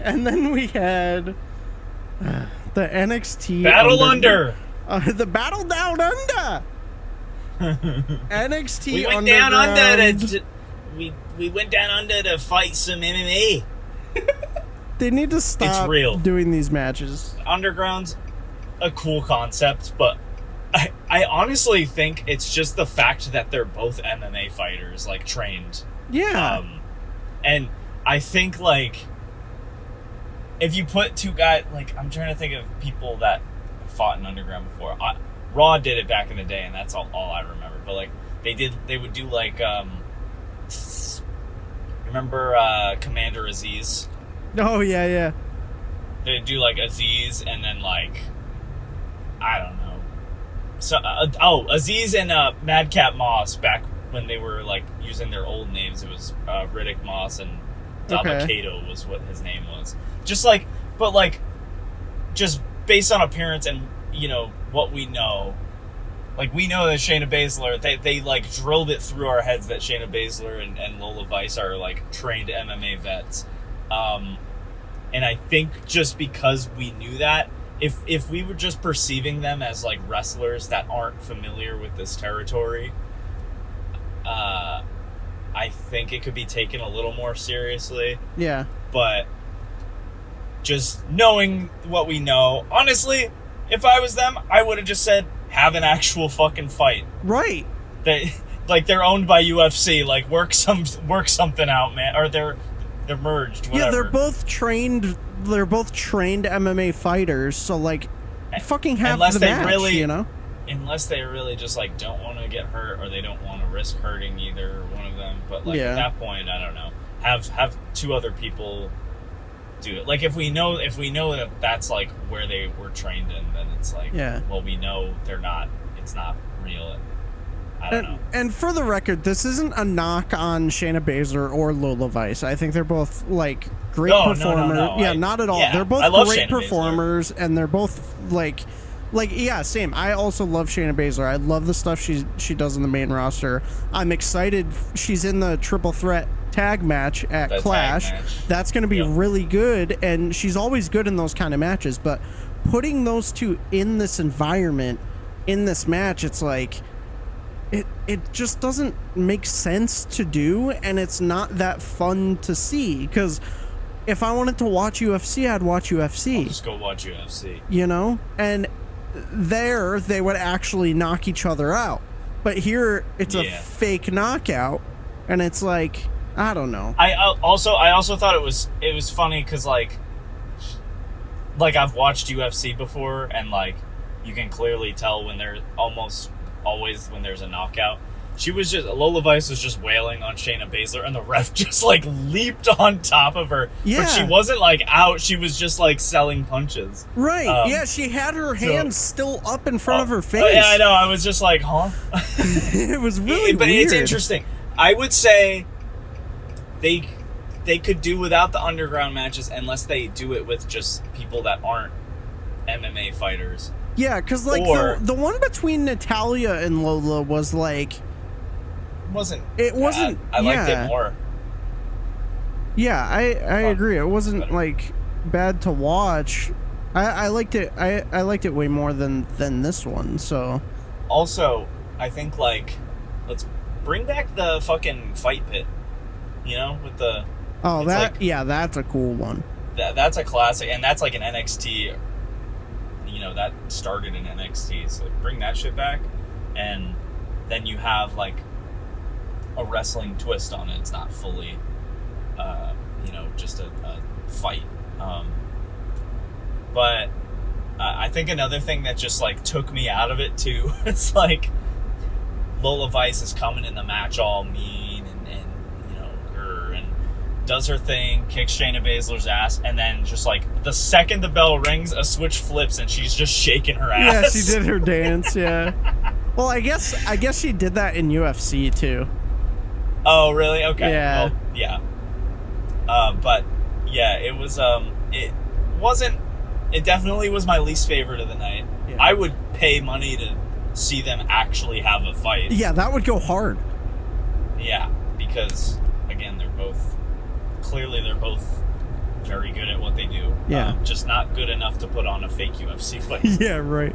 And then we had the NXT Battle Under. The Battle Down Under. NXT we went down under we went down under to fight some MMA. They need to stop doing these matches. Underground's a cool concept, but I honestly think it's just the fact that they're both MMA fighters, like, trained. Yeah. And I think, like, if you put two guys, like, I'm trying to think of people that fought in Underground before. Raw did it back in the day, and that's all I remember. But, like, they would do, like, remember Commander Aziz? Oh, yeah. They'd do, like, Aziz, and then, like, I don't know. So, Aziz and Madcap Moss, back when they were, like, using their old names. It was Riddick Moss and Dabba-Kato was what his name was. Just, like, but, like, just based on appearance and, you know, what we know. Like, we know that Shayna Baszler, they like, drilled it through our heads that Shayna Baszler and Lola Vice are, like, trained MMA vets. And I think just because we knew that, if we were just perceiving them as, like, wrestlers that aren't familiar with this territory, I think it could be taken a little more seriously. Yeah. But just knowing what we know, honestly, if I was them, I would have just said, have an actual fucking fight. Right. They're owned by UFC. Like, work something out, man. Or they're merged. Whatever. Yeah, they're both trained MMA fighters. So, like, fucking have the match, you know. Unless they really just, like, don't want to get hurt, or they don't want to risk hurting either one of them. But, like, at that point, I don't know. Have two other people do it. Like, if we know that that's, like, where they were trained in, then it's like, well, we know it's not real. I don't know. And for the record, this isn't a knock on Shayna Baszler or Lola Vice. I think they're both, like, great performers. No. Yeah, not at all. Yeah, they're both great Shayna performers, Baszler. And they're both, like, yeah, same. I also love Shayna Baszler. I love the stuff she does in the main roster. I'm excited she's in the triple threat tag match at Clash. That's going to be really good, and she's always good in those kind of matches. But putting those two in this environment, in this match, it's like it just doesn't make sense to do, and it's not that fun to see. Because if I wanted to watch UFC, I'd watch UFC. I'll just go watch UFC. You know, and there they would actually knock each other out. But here it's a fake knockout, and it's like, I don't know. I also thought it was funny because like I've watched UFC before, and like you can clearly tell when there's almost always when there's a knockout. Lola Vice was just wailing on Shayna Baszler, and the ref just like leaped on top of her. Yeah. But she wasn't like out; she was just like selling punches. Right? Yeah, she had her hands still up in front of her face. Yeah, I know. I was just like, huh? It was really but weird. It's interesting. I would say they could do without the underground matches unless they do it with just people that aren't MMA fighters. Yeah, because like the one between Natalya and Lola was like it wasn't. I liked it more. Yeah, I agree. It wasn't like bad to watch. I liked it. I liked it way more than this one. So also, I think like let's bring back the fucking fight pit. You know, with the that's a cool one. That's a classic, and that's like an NXT. You know, that started in NXT, so bring that shit back, and then you have like a wrestling twist on it. It's not fully, just a fight. But I think another thing that just like took me out of it too, it's like Lola Vice is coming in the match all mean and does her thing, kicks Shayna Baszler's ass, and then just like the second the bell rings, a switch flips and she's just shaking her ass. Yeah, she did her dance. Yeah. Well, I guess she did that in UFC too. Oh, really? Okay. Yeah. Well, yeah. But yeah, it was. It wasn't. It definitely was my least favorite of the night. Yeah. I would pay money to see them actually have a fight. Yeah, that would go hard. Yeah, because again, they're both very good at what they Yeah. Just not good enough to put on a fake UFC fight. Yeah, right.